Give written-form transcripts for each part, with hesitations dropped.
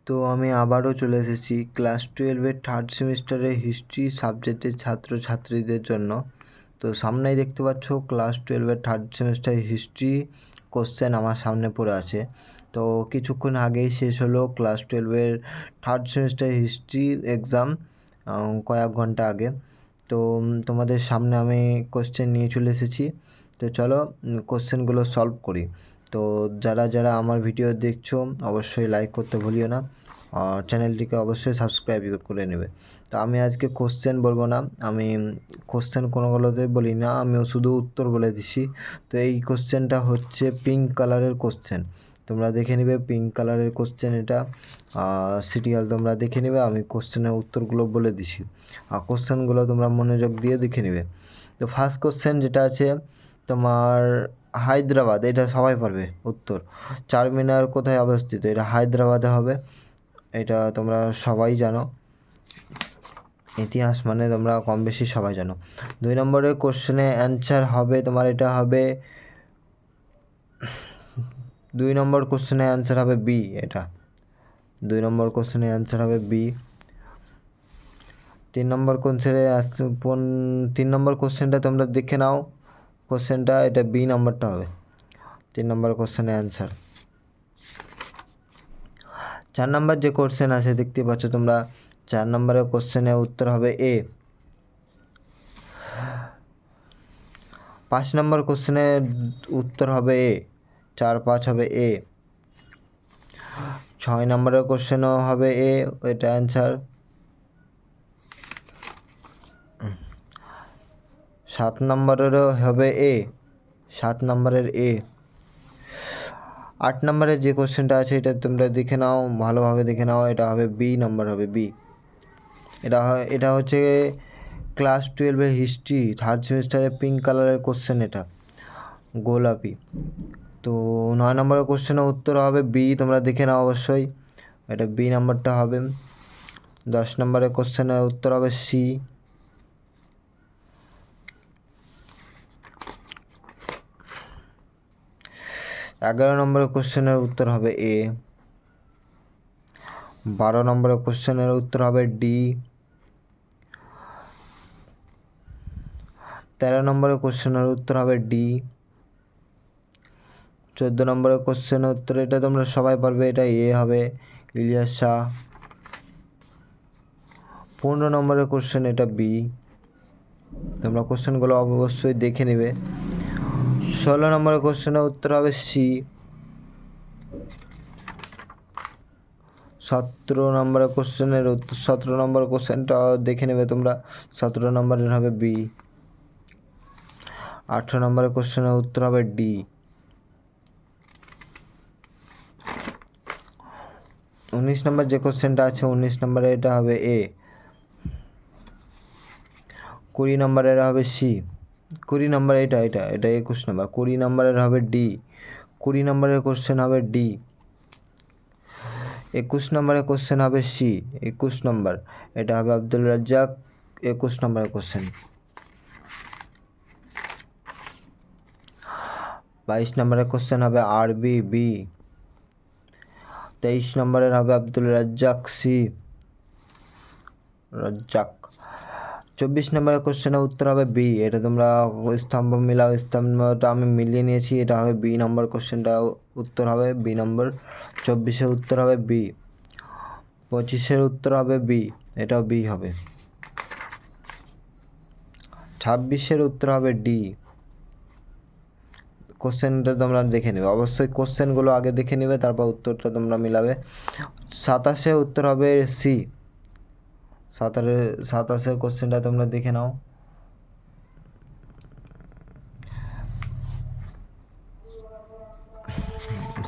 তো আমি আবারও চলে এসেছি ক্লাস 12-এর থার্ড সেমিস্টারের হিস্ট্রি সাবজেক্টের ছাত্রছাত্রীদের জন্য। তো সামনেই দেখতে পাচ্ছ ক্লাস 12-এর থার্ড সেমিস্টারের হিস্ট্রি কোশ্চেন আমার সামনে পড়ে আছে। তো কিছুক্ষণ আগেই শেষ হলো ক্লাস 12-এর থার্ড সেমিস্টার হিস্ট্রি এক্সাম, কয়েক ঘন্টা আগে। তো তোমাদের সামনে আমি কোশ্চেন নিয়ে চলে এসেছি। তো চলো কোশ্চেনগুলো সলভ করি। তো যারা আমার ভিডিও দেখছো অবশ্যই লাইক করতে ভুলিও না, আর চ্যানেলটিকে অবশ্যই সাবস্ক্রাইব করে নেবে। তো আমি আজকে কোশ্চেন বলবো না, আমি কোশ্চেন কোনোগুলোতে বলি না, আমিও শুধু উত্তর বলে দিচ্ছি। তো এই কোশ্চেনটা হচ্ছে পিঙ্ক কালারের কোশ্চেন, তোমরা দেখে নেবে পিঙ্ক কালারের কোশ্চেন এটা সিরিয়াল তোমরা দেখে নেবে, আমি কোশ্চেনের উত্তরগুলো বলে দিছি আর কোশ্চেনগুলো তোমরা মনোযোগ দিয়ে দেখে নেবে। তো ফার্স্ট কোশ্চেন যেটা আছে তোমার হায়দ্রাবাদ, এটা সবাই পারবে উত্তর। চারমিনার কোথায় অবস্থিত? এটা হায়দ্রাবাদে হবে, এটা তোমরা সবাই জানো, ইতিহাস মানে তোমরা কম বেশি সবাই জানো। 2 নম্বরের কোশ্চেনে অ্যান্সার হবে তোমার, এটা হবে 2 নম্বর কোশ্চেনে অ্যান্সার হবে বি, এটা 2 নম্বর কোশ্চেনে অ্যান্সার হবে বি। 3 নম্বর কোশ্চেনে 3 নম্বর কোশ্চেনটা তোমরা দেখে নাও, কোশ্চেনটা এটা বি নম্বরটা হবে 3 নম্বর কোশ্চেনের অ্যান্সার। 4 নম্বর যে কোশ্চেন আছে দেখতে পাচ্ছ তোমরা, 4 নম্বরের কোশ্চেনের উত্তর হবে এ। 5 নম্বর কোশ্চেনের উত্তর হবে এ, 4, 5 হবে এ। 6 নম্বরের কোশ্চেনও হবে এ, এটা অ্যান্সার। 7 নম্বরেরও হবে এ, 7 নম্বরের এ। 8 নম্বরের যে কোশ্চেনটা আছে এটা তোমরা দেখে নাও, ভালোভাবে দেখে নাও, এটা হবে বি নম্বর হবে বি। এটা হচ্ছে ক্লাস 12-এর হিস্ট্রি থার্ড সেমিস্টারের পিঙ্ক কালারের কোশ্চেন, এটা গোলাপি। তো 9 নম্বরের কোশ্চেনের উত্তর হবে বি, তোমরা দেখে নাও অবশ্যই, এটা বি নাম্বারটা হবে। 10 নম্বরের কোশ্চেনের উত্তর হবে সি। 11 নম্বরের কোশ্চেনের উত্তর হবে এ। 12 নম্বরের কোশ্চেনের উত্তর হবে ডি। 13 নম্বরের কোশ্চেনের উত্তর হবে ডি। 14 নম্বরের কোশ্চেনের উত্তর, এটা তোমরা সবাই পারবে, এটা এ হবে, ইলিয়াস শাহ। 15 নম্বরের কোশ্চেন এটা বি, তোমরা কোশ্চেনগুলো অবশ্যই দেখে নেবে। 16 নম্বরের কোশ্চেনের উত্তর হবে সি। 17 নম্বরের কোশ্চেনের উত্তর, 17 নম্বর কোশ্চেনটা দেখে নেবে তোমরা, 17 নম্বরের হবে বি। 18 নম্বরের কোশ্চেনের উত্তর হবে ডি। 19 নম্বর যে কোশ্চেনটা আছে 19 নম্বরে এটা হবে এ। 20 নম্বরের হবে সি। 20 নম্বর এটা 21 নম্বর, 20 নম্বরের হবে ডি। 20 নম্বরের কোশ্চেন হবে ডি। 21 নম্বরের কোশ্চেন হবে সি। 21 নম্বর এটা হবে আব্দুল রাজ্জাক, 21 নম্বরের কোশ্চেন। 22 নম্বরের কোশ্চেন হবে আরবি বি। 23 নম্বরের হবে আব্দুল রাজ্জাক সি, রাজ্জাক। 24 নম্বরের কোশ্চেনের উত্তর হবে বি, এটা তোমরা স্তম্ভ মিলাও, স্তম্ভটা আমি মিলিয়ে নিয়েছি, এটা হবে বি নম্বর কোশ্চেনটা উত্তর হবে বি নম্বর। 24-এর উত্তর হবে বি। 25-এর উত্তর হবে বি, এটাও বি হবে। 26-এর উত্তর হবে ডি। কোশ্চেনটা তোমরা দেখে নেবে অবশ্যই, কোশ্চেনগুলো আগে দেখে নেবে তারপর উত্তরটা তোমরা মিলাবে। 27-এর উত্তর হবে সি। 27-এর কোশ্চেনটা তোমরা দেখে নাও।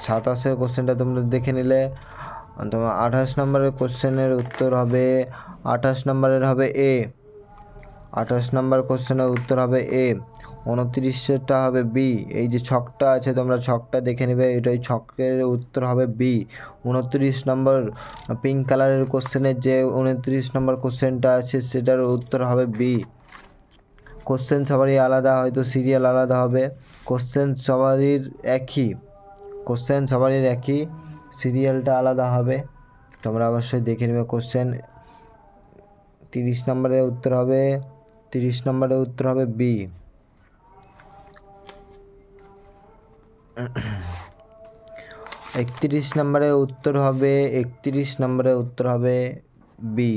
27-এর কোশ্চেনটা তোমরা দেখে নিলে তোমার 28 নম্বরের কোশ্চেনের উত্তর হবে, 28 নম্বরের হবে এ। 28 নম্বর কোশ্চেনের উত্তর হবে এ। 29-এরটা হবে বি। এই যে ছকটা আছে তোমরা ছকটা দেখে নেবে, এটাই ছকের উত্তর হবে বি। 29 নম্বর পিঙ্ক কালারের কোশ্চেনের যে 29 নম্বর কোশ্চেনটা আছে সেটার উত্তর হবে বি। কোশ্চেন সবারই আলাদা, হয়তো সিরিয়াল আলাদা হবে, কোশ্চেন সবারই একই, সিরিয়ালটা আলাদা হবে, তোমরা অবশ্যই দেখে নেবে কোশ্চেন। 30 নম্বরের উত্তর হবে 30 নম্বরের উত্তর হবে বি। 31 নম্বরের উত্তর হবে 31 নম্বরের উত্তর হবে বি।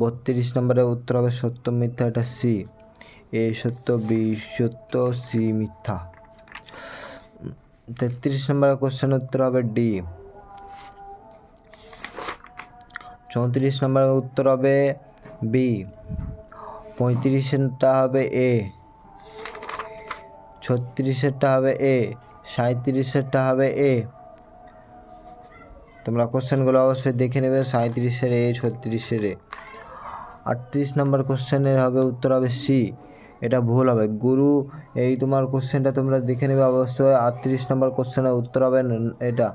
32 নম্বরের উত্তর হবে সত্য মিথ্যা, এটা সি। এ সত্য, বি সত্য, সি মিথ্যা। 33 নম্বরের কোশ্চেনের উত্তর হবে ডি। 34 নম্বরের উত্তর হবে বি। 35-এরটা হবে এ। 36-এরটা হবে এ। 37-এরটা হবে এ। তোমরা কোশ্চেনগুলো অবশ্যই দেখে নেবে। 37-এর এ, 36-এর এ। 38 নম্বর কোশ্চেনের হবে উত্তর হবে সি, এটা ভুল হবে। গুরু, এই তোমার কোশ্চেনটা তোমরা দেখে নেবে অবশ্যই। 38 নম্বর কোশ্চেনের উত্তর হবে এটা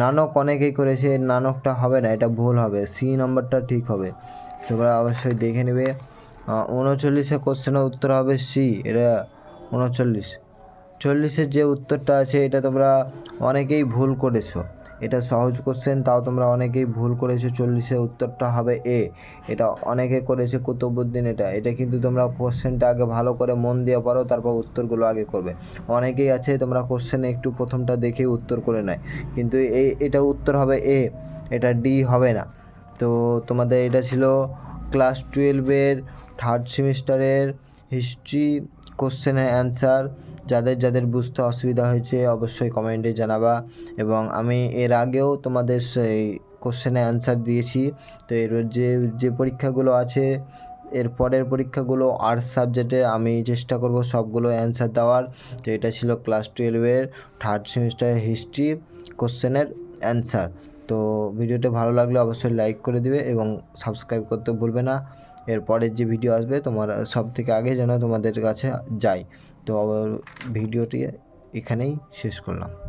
নানক অনেকেই করেছে, নানকটা হবে না, এটা ভুল হবে, সি নম্বরটা ঠিক হবে। তোমরা অবশ্যই দেখে নেবে। 39 কোশ্চেনের উত্তর হবে সি, এটা 39। 40-এর যে উত্তরটা আছে এটা তোমরা অনেকেই ভুল করেছো, এটা সহজ কোশ্চেন তাও তোমরা অনেকেই ভুল করেছো। 40-এর উত্তরটা হবে এ, এটা অনেকে করেছে কুতুবউদ্দিন। এটা কিন্তু তোমরা কোশ্চেনটা আগে ভালো করে মন দিয়ে পড়ো, তারপর উত্তরগুলো আগে করবে। অনেকেই আছে তোমরা কোশ্চেনে একটু প্রথমটা দেখে উত্তর করে নেয়, কিন্তু এটা উত্তর হবে এ, এটা ডি হবে না। তো তোমাদের এটা ছিল ক্লাস 12-এর থার্ড সেমিস্টারের হিস্ট্রি কোশ্চেনের অ্যান্সার। যাদের বুঝতে অসুবিধা হয়েছে অবশ্যই কমেন্টে জানাবা। এবং আমি এর আগেও তোমাদের সেই কোশ্চেনের অ্যান্সার দিয়েছি। তো এর যে পরীক্ষাগুলো আছে, এর পরের পরীক্ষাগুলো আর্টস সাবজেক্টে আমি চেষ্টা করব সবগুলো অ্যান্সার দেওয়ার। তো এটা ছিল ক্লাস 12-এর থার্ড সেমিস্টারের হিস্ট্রি কোশ্চেনের অ্যান্সার। তো ভিডিওটা ভালো লাগলে অবশ্যই লাইক করে দিবে এবং সাবস্ক্রাইব করতে ভুলবে না। এর পরের যে ভিডিও আসবে তোমার সব থেকে আগে যেন তোমাদের কাছে যায়। তো ভিডিওটি এখানেই শেষ করলাম।